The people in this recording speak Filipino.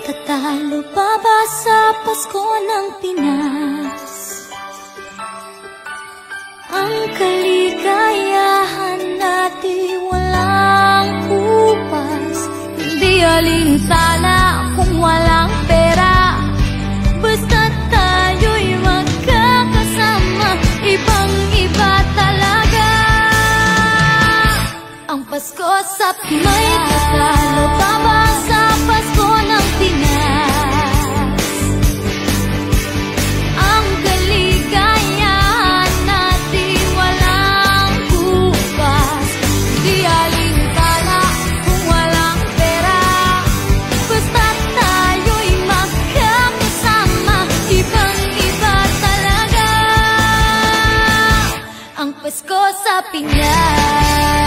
Matatalo pa ba sa Pasko ng Pinas ang kaligayahan natin walang kupas? Hindi alintana kung walang pera, basta tayo'y magkakasama. Ibang-iba talaga ang Pasko sa Pinas. May tatalo pa ba sa Pasko ng Pinas ang kaligayahan natin walang kupas? Di alintana kung walang pera, basta tayo'y magkakasama. Ibang-iba talaga ang Pasko sa Pinas.